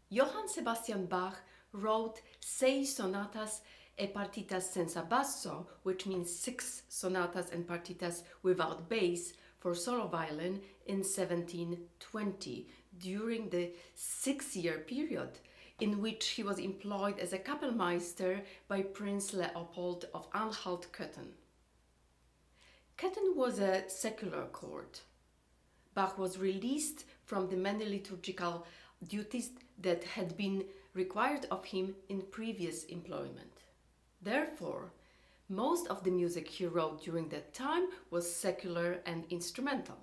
Johann Sebastian Bach wrote 6 sonatas e partitas senza basso, which means 6 sonatas and partitas without bass, for solo violin in 1720, during the 6-year period in which he was employed as a Kapellmeister by Prince Leopold of Anhalt-Köthen. Köthen was a secular court. Bach was released from the many liturgical duties that had been required of him in previous employment. Therefore, most of the music he wrote during that time was secular and instrumental.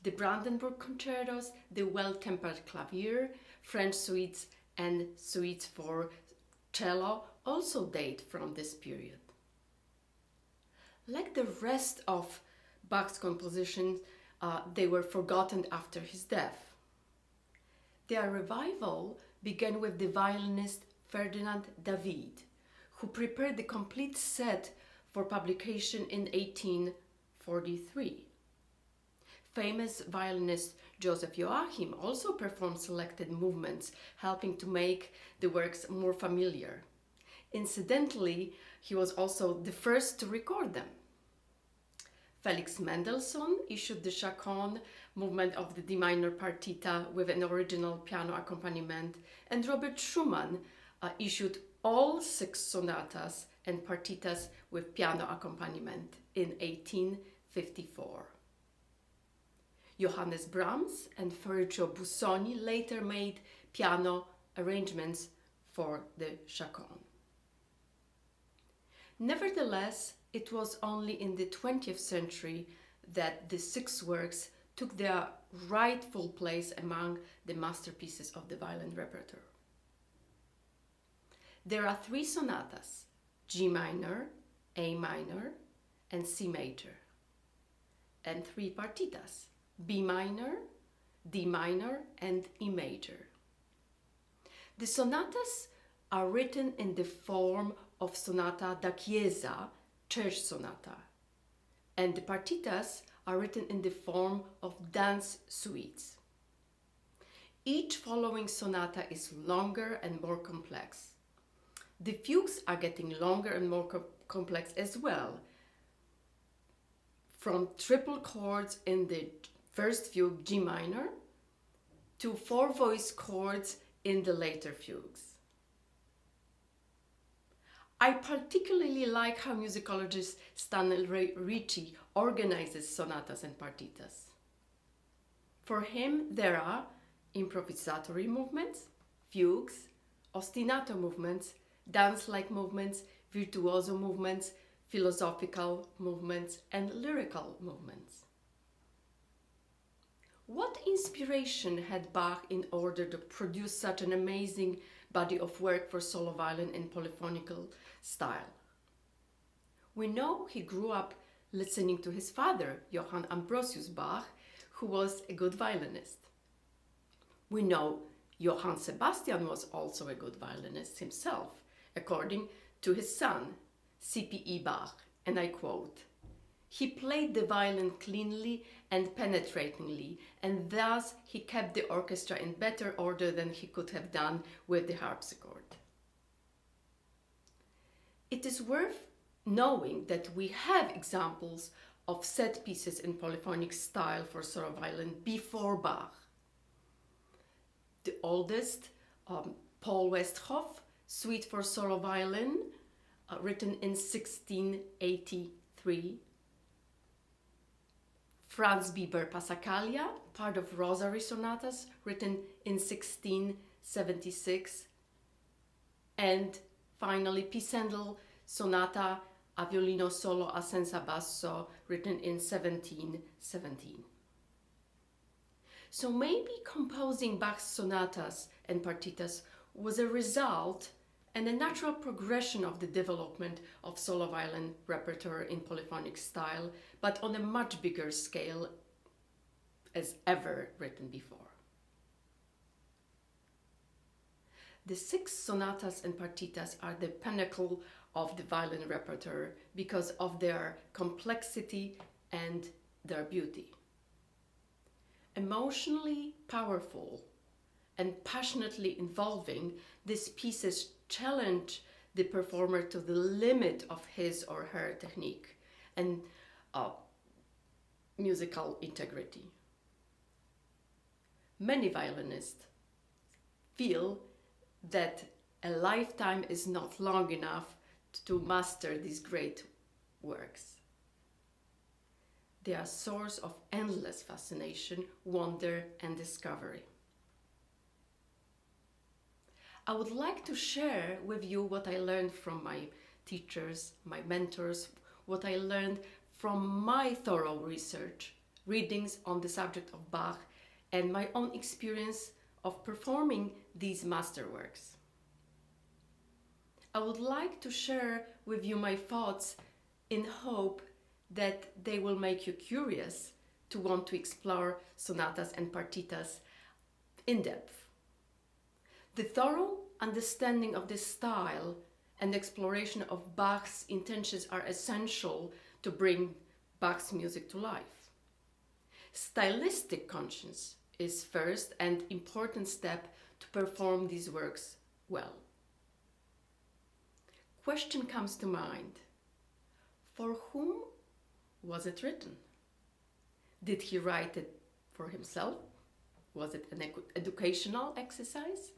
The Brandenburg concertos, the Well-Tempered Clavier, French suites, and suites for cello also date from this period. Like the rest of Bach's compositions, they were forgotten after his death. Their revival began with the violinist Ferdinand David, who prepared the complete set for publication in 1843. Famous violinist Joseph Joachim also performed selected movements, helping to make the works more familiar. Incidentally, he was also the first to record them. Felix Mendelssohn issued the Chaconne movement of the D minor Partita with an original piano accompaniment, and Robert Schumann issued all 6 sonatas and partitas with piano accompaniment in 1854. Johannes Brahms and Ferruccio Busoni later made piano arrangements for the Chaconne. Nevertheless, it was only in the 20th century that the 6 works took their rightful place among the masterpieces of the violin repertoire. There are 3 sonatas, G minor, A minor, and C major, and 3 partitas, B minor, D minor, and E major. The sonatas are written in the form of sonata da chiesa, church sonata, and the partitas are written in the form of dance suites. Each following sonata is longer and more complex. The fugues are getting longer and more complex as well, from triple chords in the first fugue, G minor, to 4-voice chords in the later fugues. I particularly like how musicologist Stanley Ricci organizes sonatas and partitas. For him, there are improvisatory movements, fugues, ostinato movements, dance-like movements, virtuoso movements, philosophical movements, and lyrical movements. What inspiration had Bach in order to produce such an amazing body of work for solo violin in polyphonical style? We know he grew up listening to his father, Johann Ambrosius Bach, who was a good violinist. We know Johann Sebastian was also a good violinist himself, according to his son, C.P.E. Bach, and I quote, "He played the violin cleanly and penetratingly, and thus he kept the orchestra in better order than he could have done with the harpsichord." It is worth knowing that we have examples of set pieces in polyphonic style for solo violin before Bach. The oldest, Paul Westhoff, Suite for Solo Violin, written in 1683. Franz Bieber Passacaglia, part of Rosary Sonatas, written in 1676. And finally, Pisendel Sonata a violino solo a senza basso, written in 1717. So maybe composing Bach's sonatas and partitas was a result and a natural progression of the development of solo violin repertoire in polyphonic style, but on a much bigger scale as ever written before. The 6 sonatas and partitas are the pinnacle of the violin repertoire because of their complexity and their beauty. Emotionally powerful and passionately involving, these pieces challenge the performer to the limit of his or her technique and musical integrity. Many violinists feel that a lifetime is not long enough to master these great works. They are a source of endless fascination, wonder, and discovery. I would like to share with you what I learned from my teachers, my mentors, what I learned from my thorough research, readings on the subject of Bach, and my own experience of performing these masterworks. I would like to share with you my thoughts in hope that they will make you curious to want to explore sonatas and partitas in depth. The thorough understanding of this style and exploration of Bach's intentions are essential to bring Bach's music to life. Stylistic conscience is first and important step to perform these works well. Question comes to mind: for whom was it written? Did he write it for himself? Was it an educational exercise?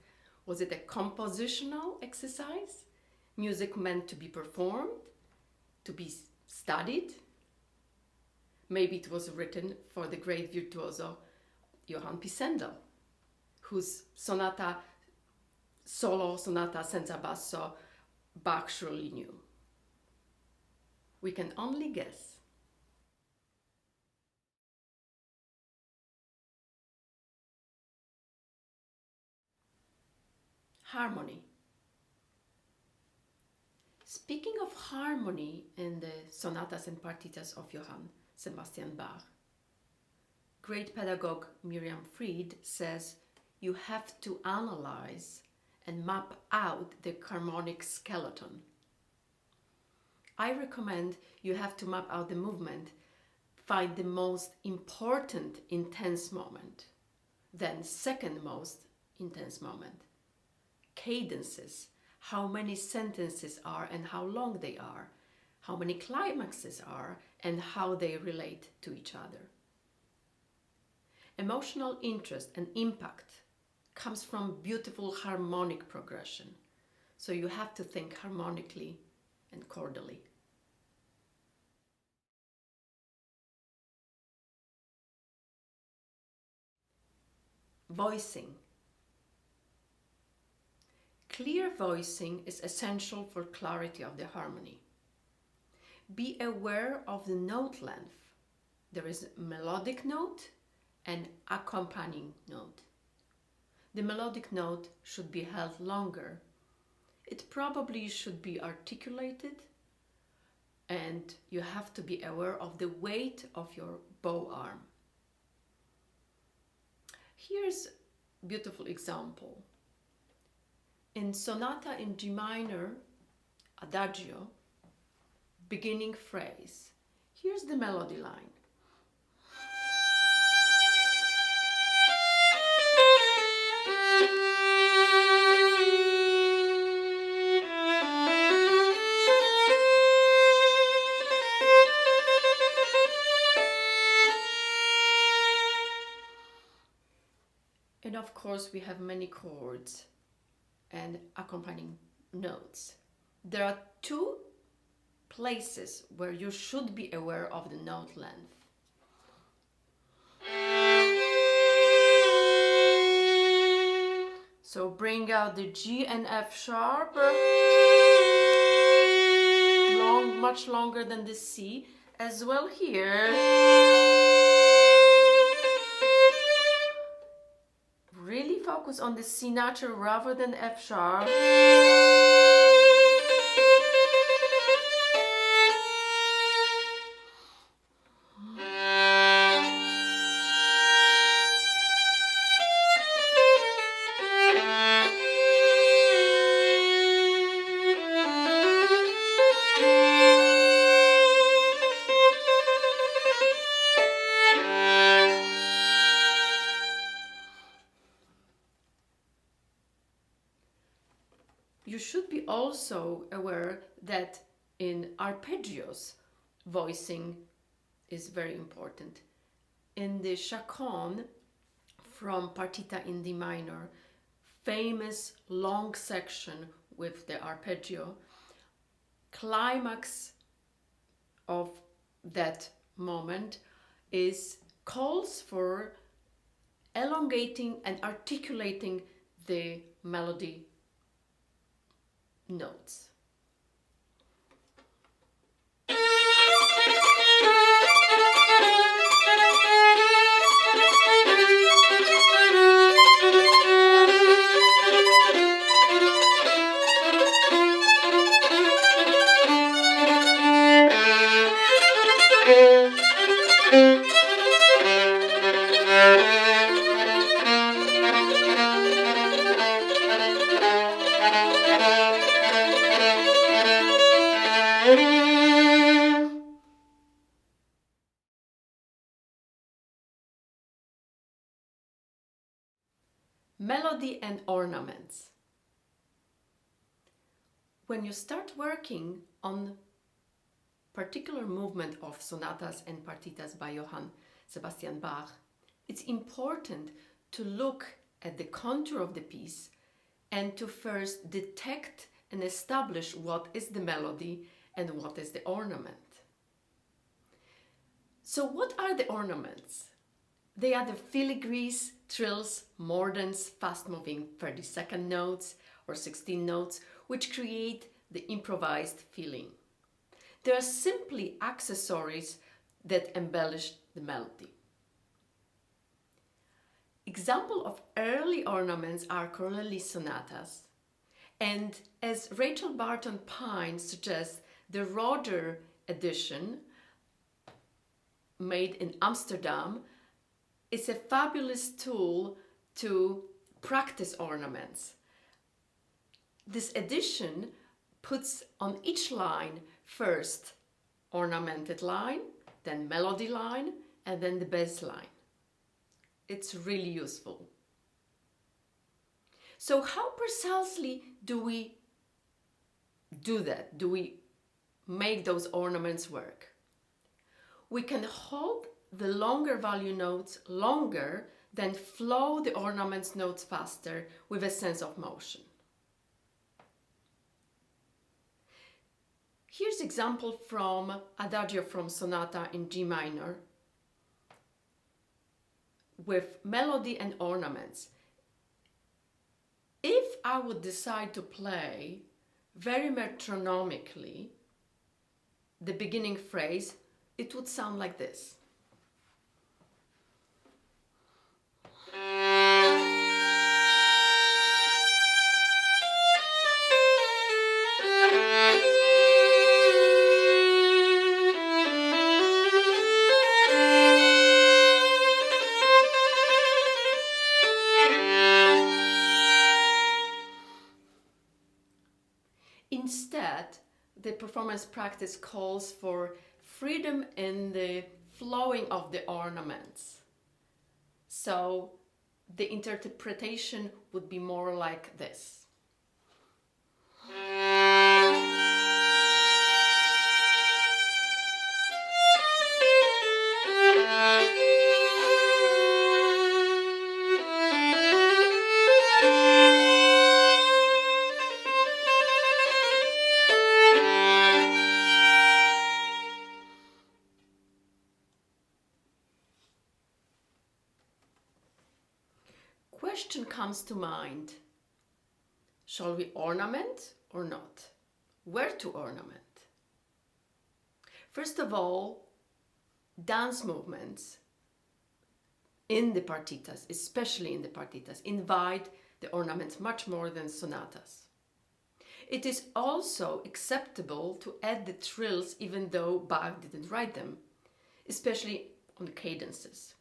Was it a compositional exercise? Music meant to be performed, to be studied? Maybe it was written for the great virtuoso Johann Pisendel, whose solo sonata senza basso Bach surely knew. We can only guess. Harmony. Speaking of harmony in the sonatas and partitas of Johann Sebastian Bach, great pedagogue Miriam Fried says you have to analyze and map out the harmonic skeleton. I recommend you have to map out the movement, find the most important intense moment, then second most intense moment, cadences, how many sentences are and how long they are, how many climaxes are and how they relate to each other. Emotional interest and impact comes from beautiful harmonic progression, so you have to think harmonically and chordally. Voicing. Clear voicing is essential for clarity of the harmony. Be aware of the note length. There is a melodic note and accompanying note. The melodic note should be held longer. It probably should be articulated, and you have to be aware of the weight of your bow arm. Here's a beautiful example. In Sonata in G minor, Adagio, beginning phrase, here's the melody line. And of course we have many chords and accompanying notes. There are two places where you should be aware of the note length. So bring out the G and F sharp, much longer than the C, as well here. Really focus on the C natural rather than F sharp. also aware that in arpeggios, voicing is very important. In the chaconne from Partita in D minor, famous long section with the arpeggio, climax of that moment calls for elongating and articulating the melody notes. Melody and ornaments. When you start working on particular movement of sonatas and partitas by Johann Sebastian Bach, it's important to look at the contour of the piece and to first detect and establish what is the melody and what is the ornament. So what are the ornaments? They are the filigrees, trills, mordents, fast-moving 30-second notes or 16 notes, which create the improvised feeling. They are simply accessories that embellish the melody. Examples of early ornaments are Corelli sonatas, and as Rachel Barton Pine suggests, the Roder edition, made in Amsterdam, is a fabulous tool to practice ornaments. This edition puts on each line first ornamented line, then melody line, and then the bass line. It's really useful. So how precisely do we do that? Do we make those ornaments work? We can hold the longer value notes longer, then flow the ornaments notes faster with a sense of motion. Here's an example from Adagio from Sonata in G minor with melody and ornaments. If I would decide to play very metronomically the beginning phrase, it would sound like this. Instead, the performance practice calls for freedom in the flowing of the ornaments. So the interpretation would be more like this. Question comes to mind. Shall we ornament or not? Where to ornament? First of all, dance movements in the partitas, especially in the partitas, invite the ornaments much more than sonatas. It is also acceptable to add the trills even though Bach didn't write them, especially on cadences.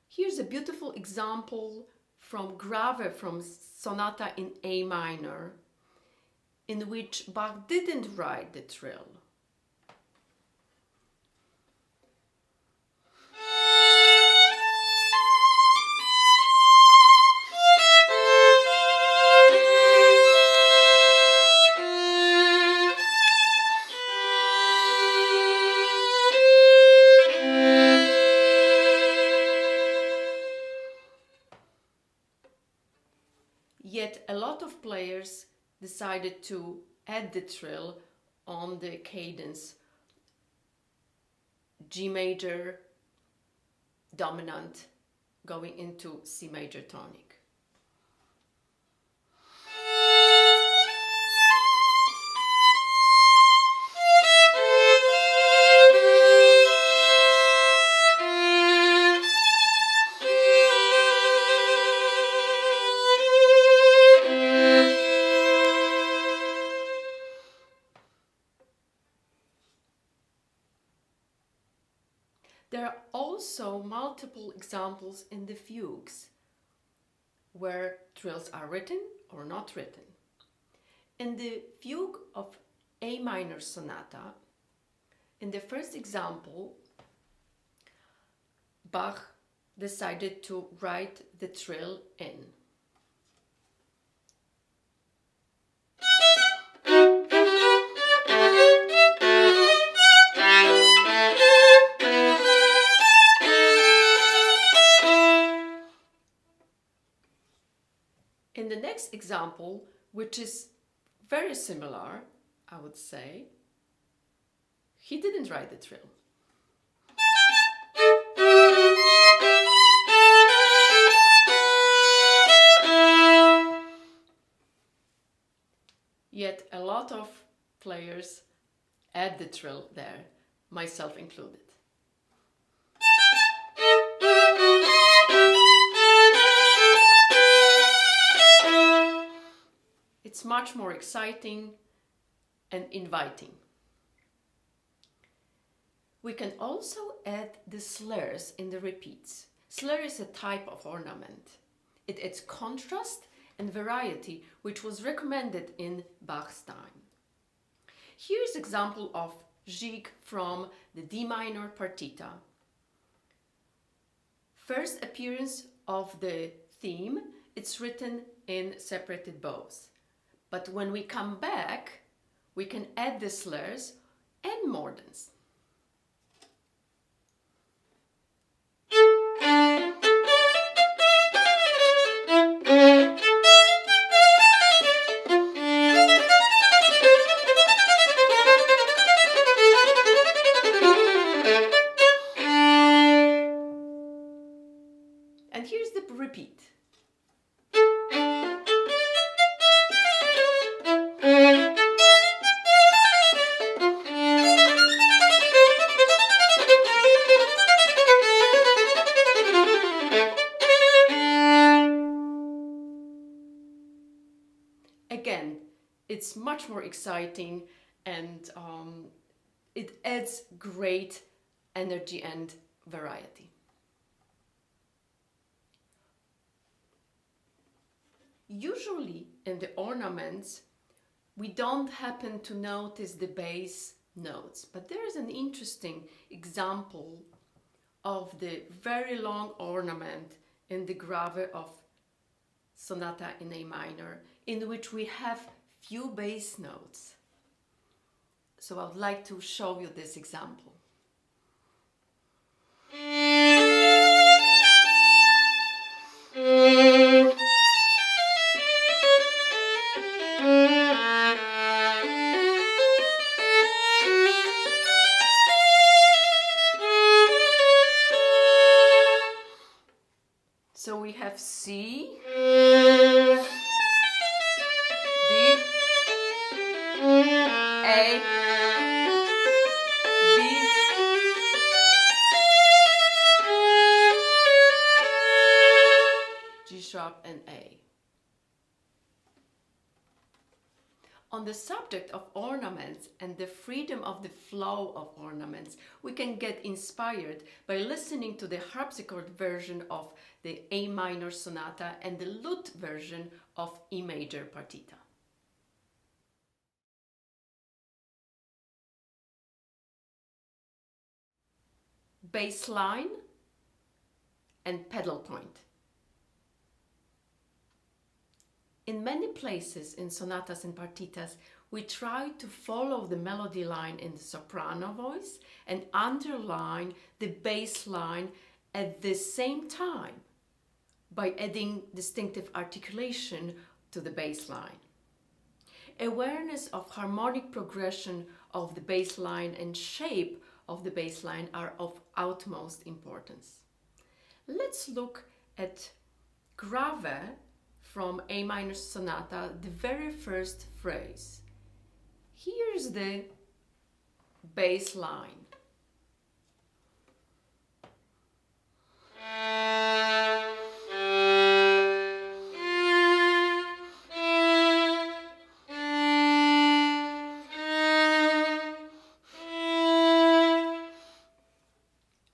Here's a beautiful example from Grave from Sonata in A minor, in which Bach didn't write the trill. lot of players decided to add the trill on the cadence G major dominant going into C major tonic. There are also multiple examples in the fugues where trills are written or not written. In the fugue of A minor sonata, in the first example, Bach decided to write the trill in. In the next example, which is very similar, I would say, he didn't write the trill. Yet a lot of players add the trill there, myself included. It's much more exciting and inviting. We can also add the slurs in the repeats. Slur is a type of ornament. It adds contrast and variety, which was recommended in Bach's time. Here's an example of Gigue from the D minor Partita. First appearance of the theme, it's written in separated bows. But when we come back, we can add the slurs and mordents. And here's the repeat. Again, it's much more exciting and it adds great energy and variety. Usually in the ornaments, we don't happen to notice the bass notes, but there is an interesting example of the very long ornament in the grave of Sonata in A minor, in which we have few bass notes. So I would like to show you this example. So we have C, D, A, B, G sharp and A. On the subject of ornaments and the freedom of the flow of ornaments, we can get inspired by listening to the harpsichord version of the A minor sonata and the lute version of E major partita. Bass line and pedal point. In many places in sonatas and partitas, we try to follow the melody line in the soprano voice and underline the bass line at the same time by adding distinctive articulation to the bass line. Awareness of harmonic progression of the bass line and shape of the bass line are of utmost importance. Let's look at Grave from A minor sonata, the very first phrase. Here's the bass line.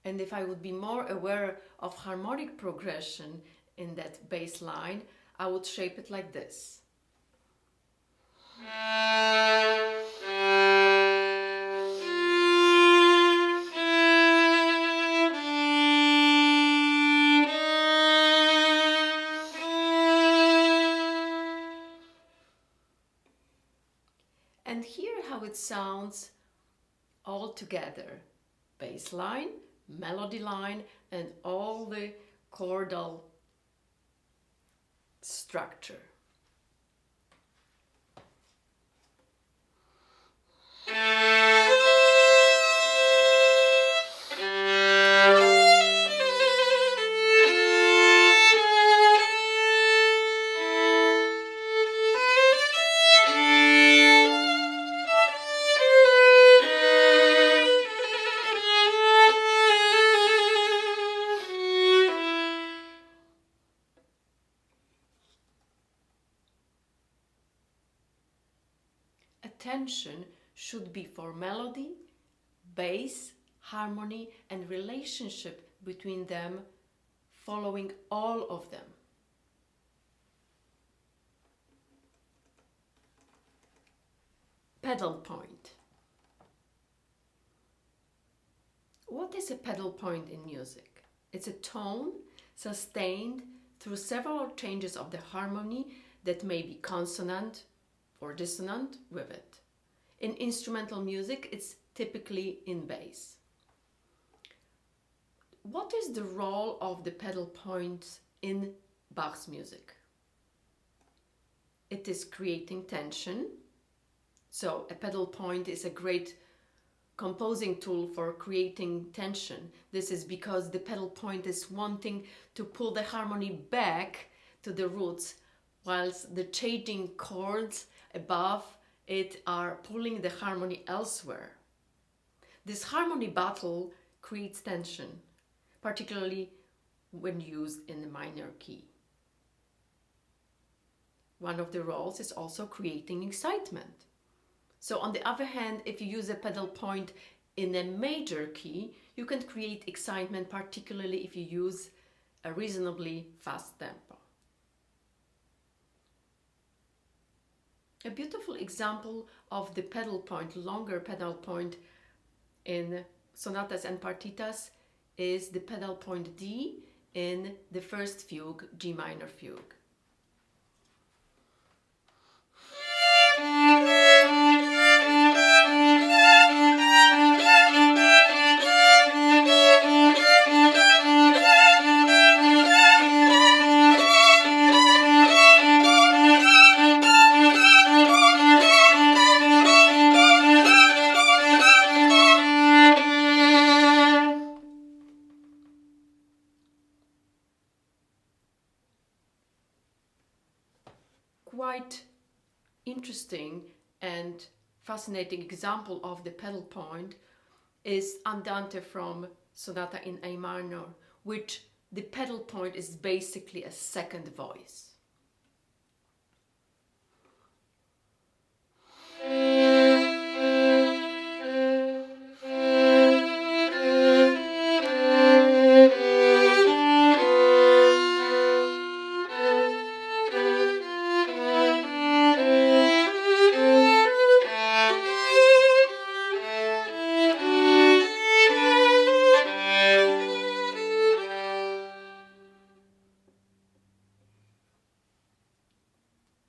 And if I would be more aware of harmonic progression in that bass line, I would shape it like this. And hear how it sounds all together. Bass line, melody line, and all the chordal structure. Attention should be for melody, bass, harmony, and relationship between them, following all of them. Pedal point. What is a pedal point in music? It's a tone sustained through several changes of the harmony that may be consonant or dissonant with it. In instrumental music, it's typically in bass. What is the role of the pedal points in Bach's music? It is creating tension. So a pedal point is a great composing tool for creating tension. This is because the pedal point is wanting to pull the harmony back to the roots, whilst the changing chords above it are pulling the harmony elsewhere. This harmony battle creates tension, particularly when used in the minor key. One of the roles is also creating excitement. So on the other hand, if you use a pedal point in a major key, you can create excitement, particularly if you use a reasonably fast tempo. A beautiful example of the pedal point, longer pedal point in sonatas and partitas is the pedal point D in the first fugue, G minor fugue. Quite interesting and fascinating example of the pedal point is Andante from Sonata in A minor, which the pedal point is basically a second voice.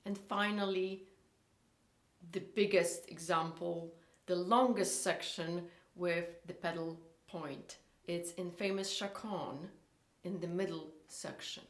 And finally, the biggest example, the longest section with the pedal point. It's in famous Chaconne in the middle section.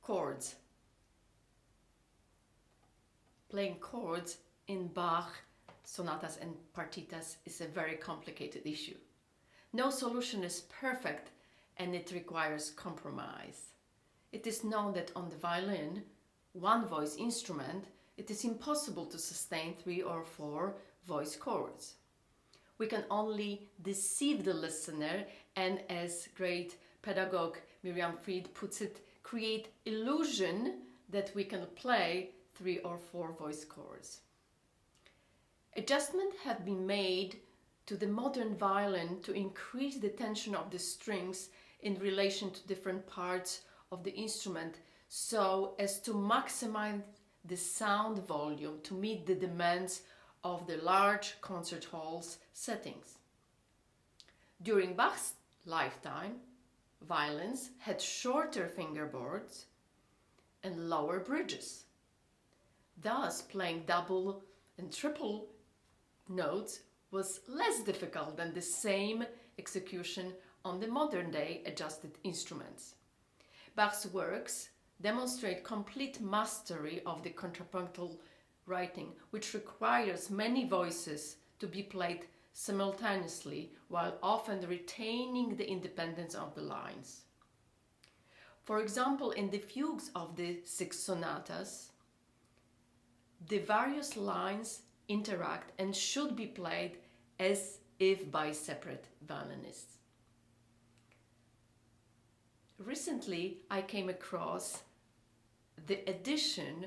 Chords. Playing chords in Bach sonatas and partitas is a very complicated issue. No solution is perfect and it requires compromise. It is known that on the violin, one voice instrument, it is impossible to sustain 3 or 4 voice chords. We can only deceive the listener and, as great pedagogue Miriam Fried puts it, create illusion that we can play 3 or 4 voice chords. Adjustments have been made to the modern violin to increase the tension of the strings in relation to different parts of the instrument so as to maximize the sound volume to meet the demands of the large concert halls settings. During Bach's lifetime, violins had shorter fingerboards and lower bridges. Thus, playing double and triple notes was less difficult than the same execution on the modern-day adjusted instruments. Bach's works demonstrate complete mastery of the contrapuntal writing, which requires many voices to be played simultaneously while often retaining the independence of the lines. For example, in the fugues of the 6 sonatas, the various lines interact and should be played as if by separate violinists. Recently, I came across the addition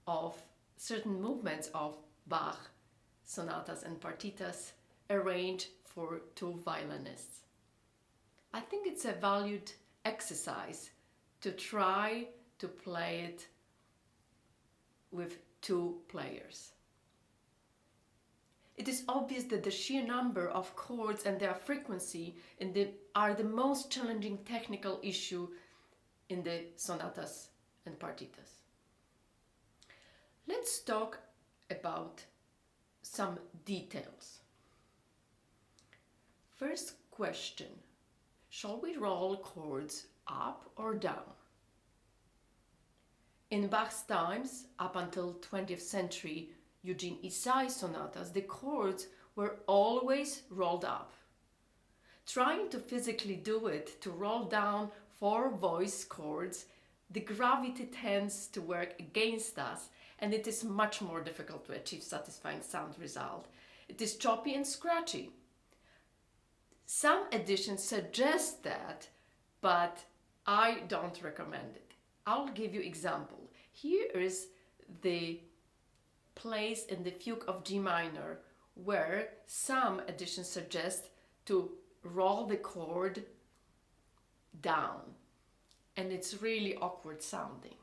of certain movements of Bach sonatas and partitas arranged for 2 violinists. I think it's a valued exercise to try to play it with 2 players. It is obvious that the sheer number of chords and their frequency are the most challenging technical issue in the sonatas and partitas. Let's talk about some details. First question, shall we roll chords up or down? In Bach's times, up until 20th century Eugene Isai sonatas, the chords were always rolled up. Trying to physically do it, to roll down 4 voice chords, the gravity tends to work against us and it is much more difficult to achieve satisfying sound result. It is choppy and scratchy. Some editions suggest that, but I don't recommend it. I'll give you example. Here is the place in the fugue of G minor where some editions suggest to roll the chord down, and it's really awkward sounding.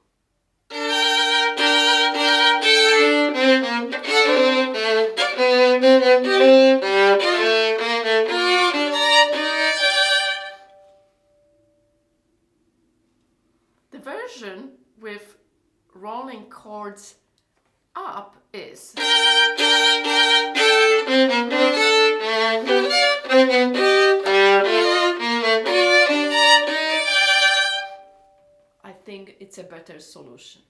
The version with rolling chords up is I think it's a better solution.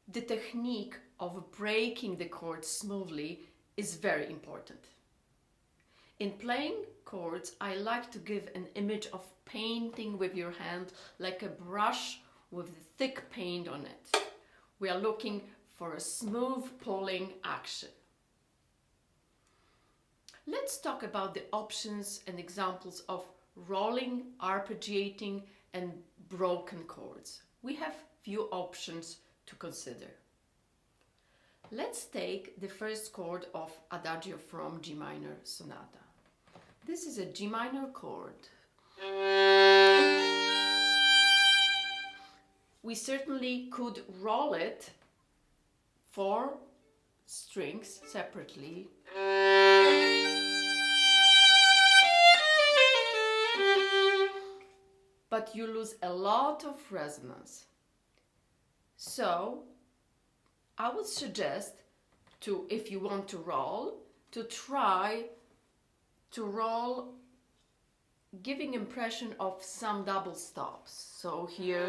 The technique of breaking the chords smoothly is very important. In playing chords, I like to give an image of painting with your hand like a brush with thick paint on it. We are looking for a smooth pulling action. Let's talk about the options and examples of rolling, arpeggiating, and broken chords. We have few options to consider. Let's take the first chord of Adagio from G minor sonata. This is a G minor chord. We certainly could roll it 4 strings separately. But you lose a lot of resonance. So I would suggest to, if you want to roll, to try to roll giving impression of some double stops. So here,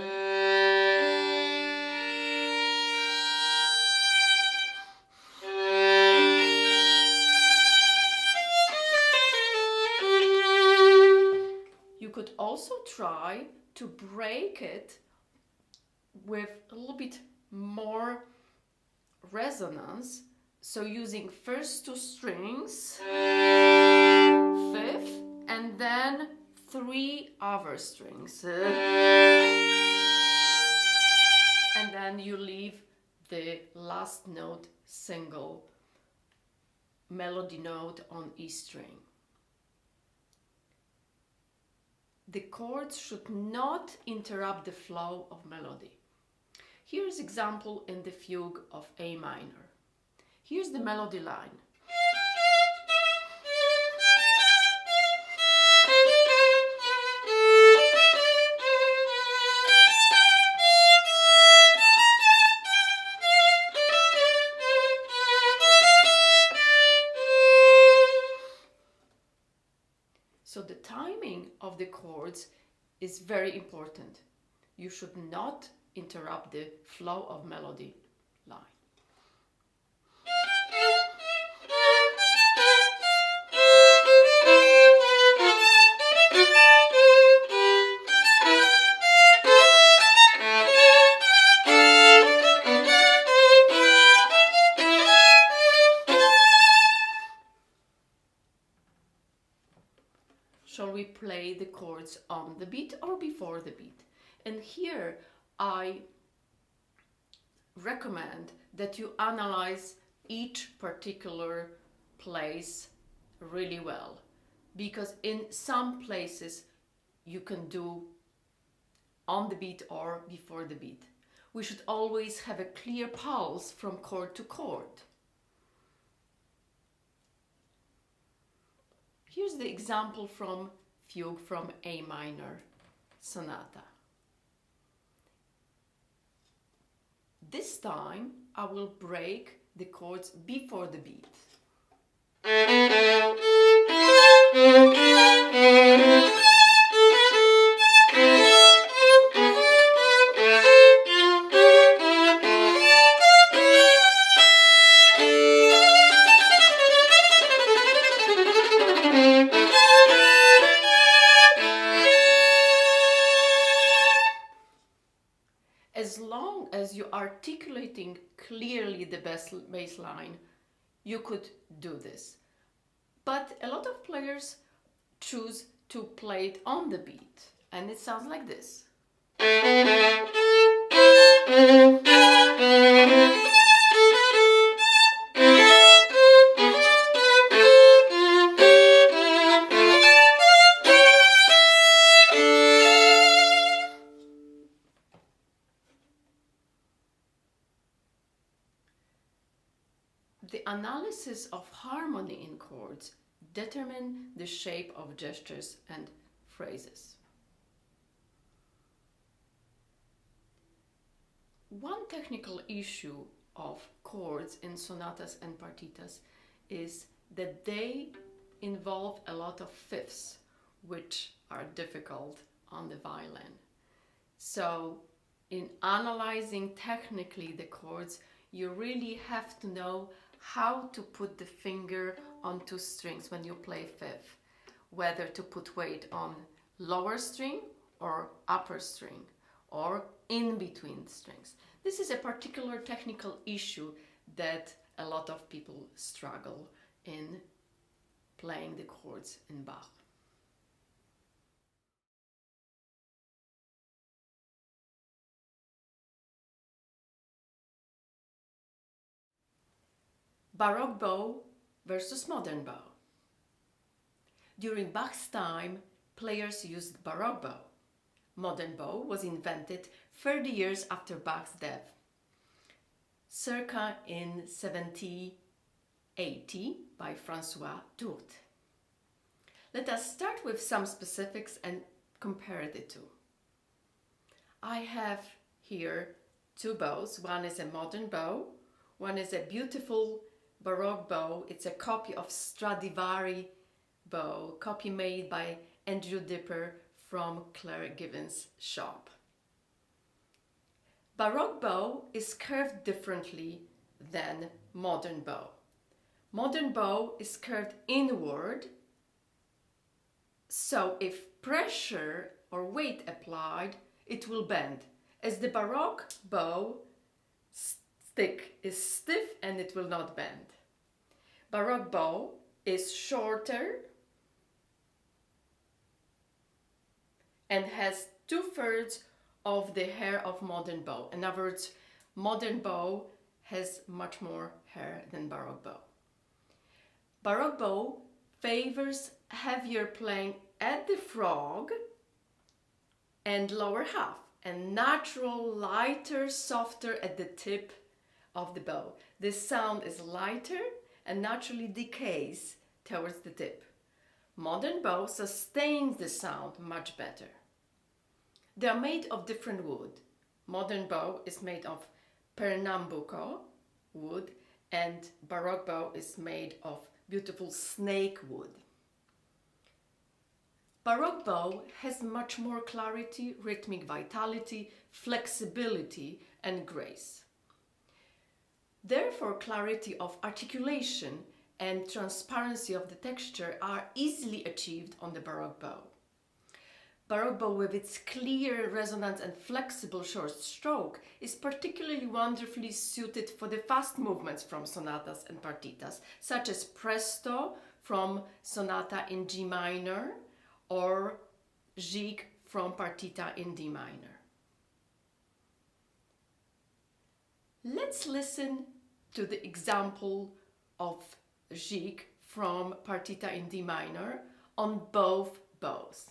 you could also try to break it with a little bit more resonance. So using first two strings, fifth, and then three other strings. And then you leave the last note single melody note on E string. The chords should not interrupt the flow of melody. Here's example in the fugue of A minor. Here's the melody line. So the timing of the chords is very important. You should not interrupt the flow of melody line. Shall we play the chords on the beat or before the beat? And here I recommend that you analyze each particular place really well, because in some places you can do on the beat or before the beat. We should always have a clear pulse from chord to chord. Here's the example from fugue from A minor sonata. This time I will break the chords before the beat. As long as you're articulating clearly the bass line, you could do this. But a lot of players choose to play it on the beat, and it sounds like this. The analysis of harmony in chords determine the shape of gestures and phrases. One technical issue of chords in sonatas and partitas is that they involve a lot of fifths, which are difficult on the violin. So in analyzing technically the chords, you really have to know how to put the finger on two strings when you play fifth, whether to put weight on lower string or upper string, or in between strings. This is a particular technical issue that a lot of people struggle in playing the chords in Bach. Baroque bow versus modern bow. During Bach's time, players used Baroque bow. Modern bow was invented 30 years after Bach's death, circa in 1780. 80 by François Tourte. Let us start with some specifics and compare the two. I have here two bows. One is a modern bow, one is a beautiful Baroque bow. It's a copy of Stradivari bow, copy made by Andrew Dipper from Claire Given's shop. Baroque bow is curved differently than modern bow. Modern bow is curved inward, so if pressure or weight applied, it will bend. As the Baroque bow stick is stiff and it will not bend. Baroque bow is shorter and has 2/3 of the hair of modern bow. In other words, modern bow has much more hair than Baroque bow. Baroque bow favors heavier playing at the frog and lower half, and natural, lighter, softer at the tip of the bow. The sound is lighter and naturally decays towards the tip. Modern bow sustains the sound much better. They are made of different wood. Modern bow is made of Pernambuco wood and Baroque bow is made of beautiful snake wood. Baroque bow has much more clarity, rhythmic vitality, flexibility, and grace. Therefore, clarity of articulation and transparency of the texture are easily achieved on the Baroque bow. Baroque bow, with its clear resonance and flexible short stroke, is particularly wonderfully suited for the fast movements from sonatas and partitas, such as presto from sonata in G minor or gigue from partita in D minor. Let's listen to the example of gigue from partita in D minor on both bows.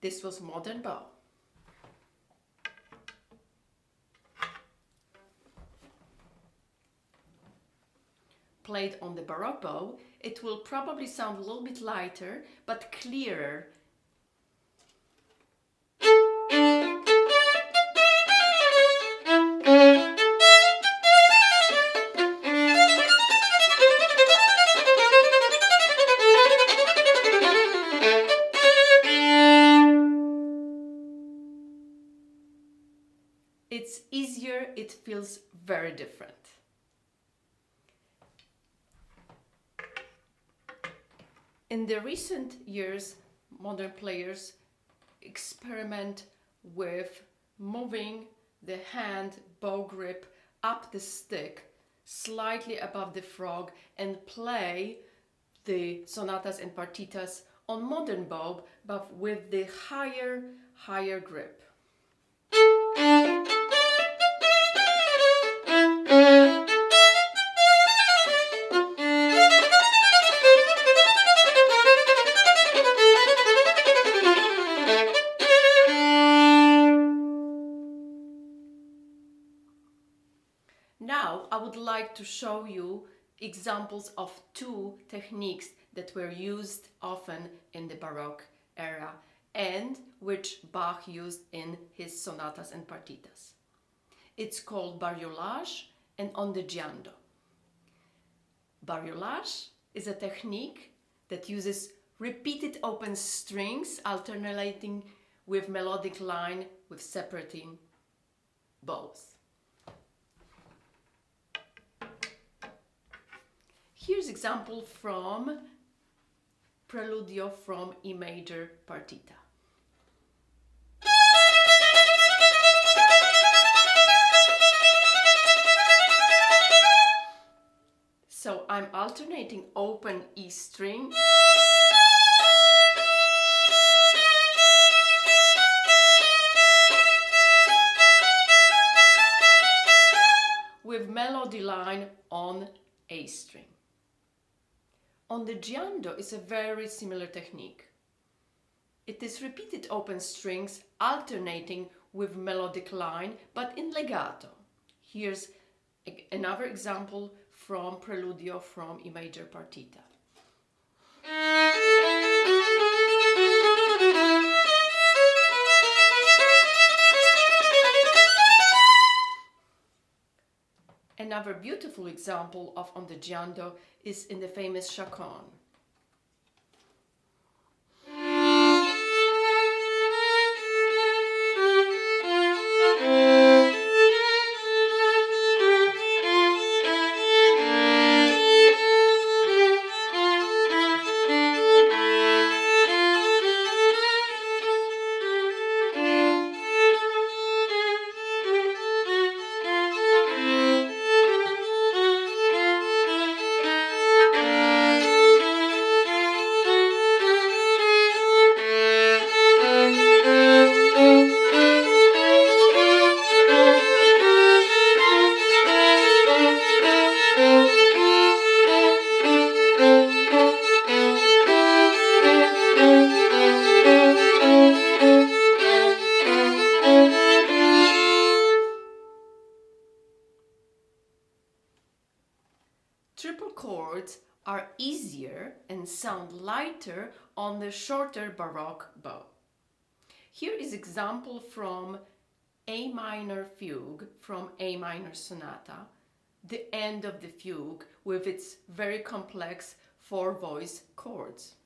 This was modern bow. Played on the Baroque bow, it will probably sound a little bit lighter, but clearer. It's easier, it feels very different. In the recent years, modern players experiment with moving the hand bow grip up the stick slightly above the frog and play the sonatas and partitas on modern bow, but with the higher grip. Now I would like to show you examples of two techniques that were used often in the Baroque era and which Bach used in his sonatas and partitas. It's called bariolage and ondeggiando. Bariolage is a technique that uses repeated open strings alternating with melodic line with separating bows. Here's example from Preludio from E major Partita. So I'm alternating open E string with melody line on A string. On the giando is a very similar technique. It is repeated open strings alternating with melodic line, but in legato. Here's another example from Preludio from E major Partita. Another beautiful example of on the giando is in the famous chaconne. Triple chords are easier and sound lighter on the shorter Baroque bow. Here is example from A minor fugue from A minor sonata, the end of the fugue with its very complex four-voice chords.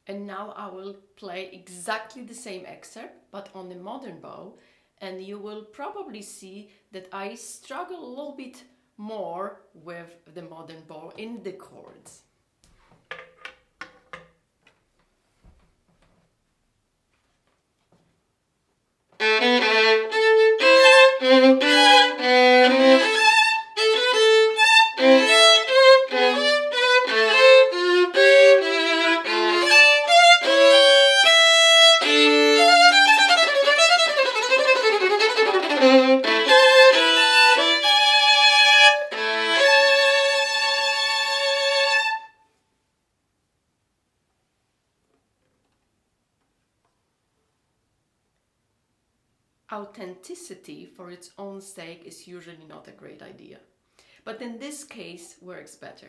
And now I will play exactly the same excerpt, but on the modern bow, and you will probably see that I struggle a little bit more with the modern bow in the chords. Authenticity for its own sake is usually not a great idea, but in this case works better.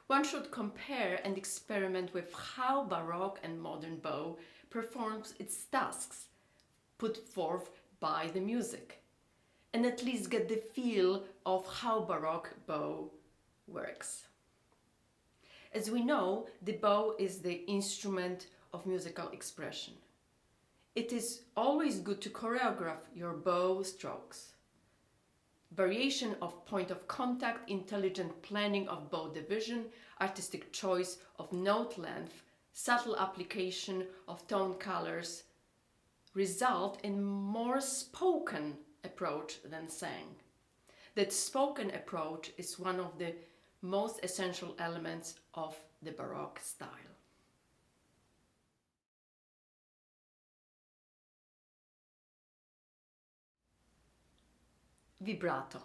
One should compare and experiment with how Baroque and modern bow performs its tasks put forth by the music, and at least get the feel of how Baroque bow works. As we know, the bow is the instrument of musical expression. It is always good to choreograph your bow strokes. Variation of point of contact, intelligent planning of bow division, artistic choice of note length, subtle application of tone colors result in more spoken approach than sang. That spoken approach is one of the most essential elements of the Baroque style. Vibrato.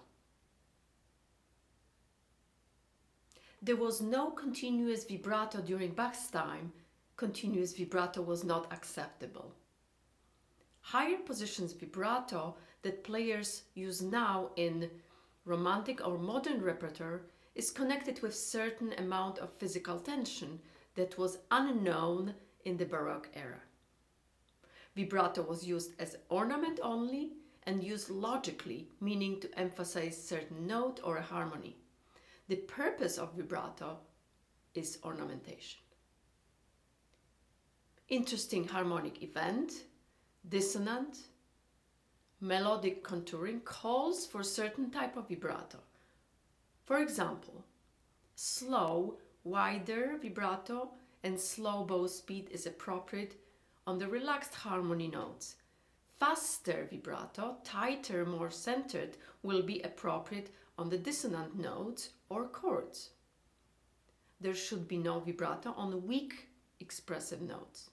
There was no continuous vibrato during Bach's time. Continuous vibrato was not acceptable. Higher positions vibrato that players use now in romantic or modern repertoire is connected with certain amount of physical tension that was unknown in the Baroque era. Vibrato was used as ornament only and used logically, meaning to emphasize certain note or a harmony. The purpose of vibrato is ornamentation. interesting harmonic event, dissonant, melodic contouring calls for certain type of vibrato. For example, slow, wider vibrato and slow bow speed is appropriate on the relaxed harmony notes. Faster vibrato, tighter, more centered, will be appropriate on the dissonant notes or chords. There should be no vibrato on weak expressive notes.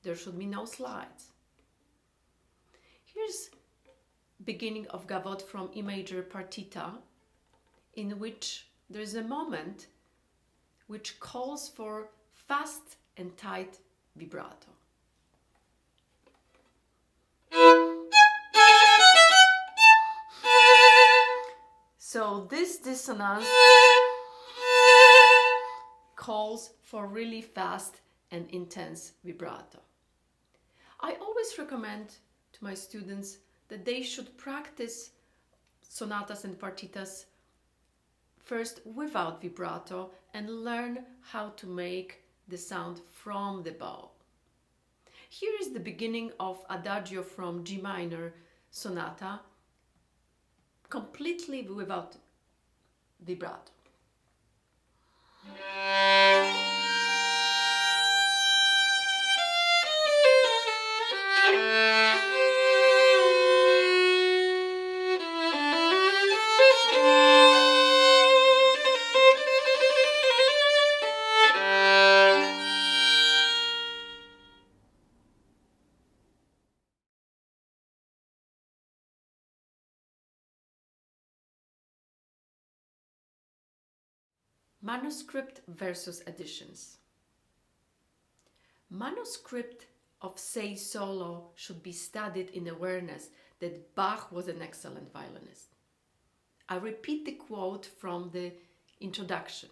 There should be no slides. Here's beginning of Gavotte from E major Partita, in which there is a moment which calls for fast and tight vibrato. So this dissonance calls for really fast and intense vibrato. I always recommend to my students that they should practice sonatas and partitas first without vibrato and learn how to make the sound from the bow. Here is the beginning of Adagio from G minor sonata, completely without vibrato. Manuscript versus editions. Manuscript of Say solo should be studied in awareness that Bach was an excellent violinist. I repeat the quote from the introduction.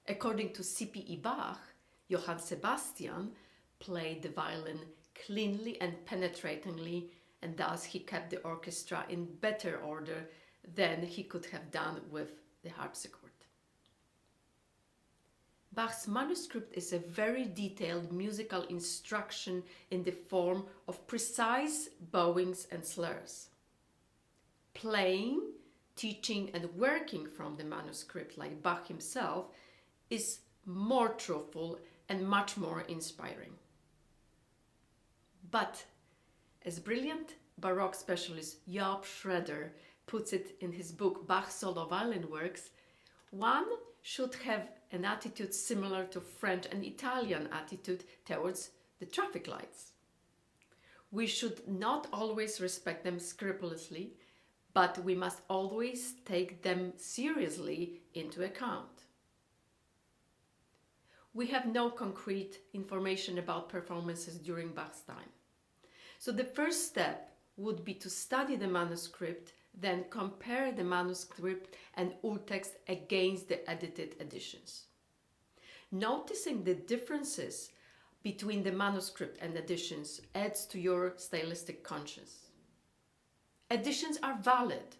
According to C.P.E. Bach, Johann Sebastian played the violin cleanly and penetratingly, and thus he kept the orchestra in better order than he could have done with the harpsichord. Bach's manuscript is a very detailed musical instruction in the form of precise bowings and slurs. Playing, teaching, and working from the manuscript, like Bach himself, is more truthful and much more inspiring. But, as brilliant Baroque specialist Job Schroeder puts it in his book Bach Solo Violin Works, one should have an attitude similar to French and Italian attitude towards the traffic lights. We should not always respect them scrupulously, but we must always take them seriously into account. We have no concrete information about performances during Bach's time. So the first step would be to study the manuscript, then compare the manuscript and urtext against the edited editions. Noticing the differences between the manuscript and editions adds to your stylistic conscience. Editions are valid.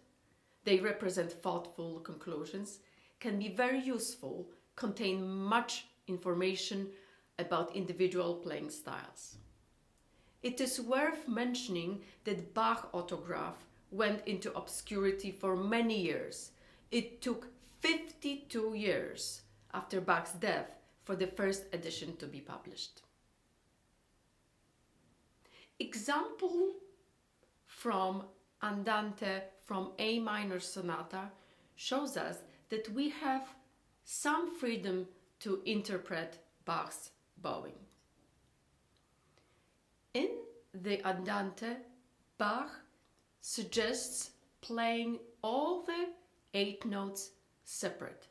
They represent thoughtful conclusions, can be very useful, contain much information about individual playing styles. It is worth mentioning that Bach autograph went into obscurity for many years. It took 52 years after Bach's death for the first edition to be published. Example from Andante from A minor sonata shows us that we have some freedom to interpret Bach's bowing. In the Andante, Bach suggests playing all the 8 notes separate.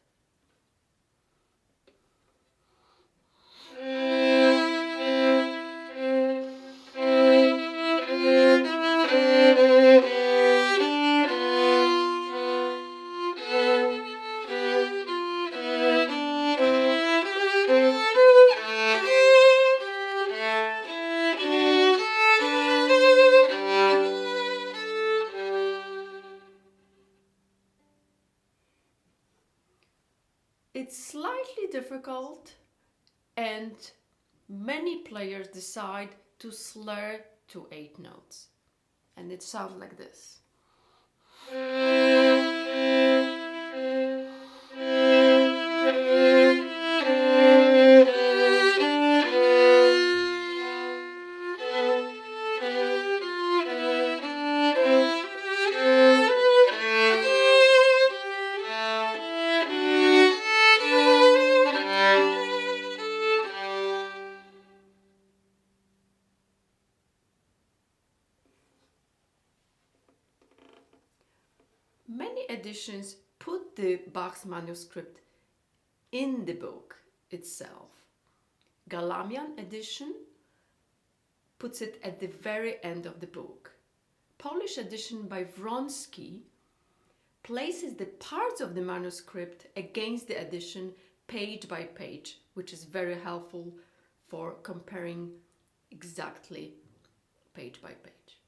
It's slightly difficult and many players decide to slur to 8 notes. And it sounds like this. Many editions put the Bach's manuscript in the book itself. Galamian edition puts it at the very end of the book. Polish edition by Wronski places the parts of the manuscript against the edition page by page, which is very helpful for comparing exactly page by page.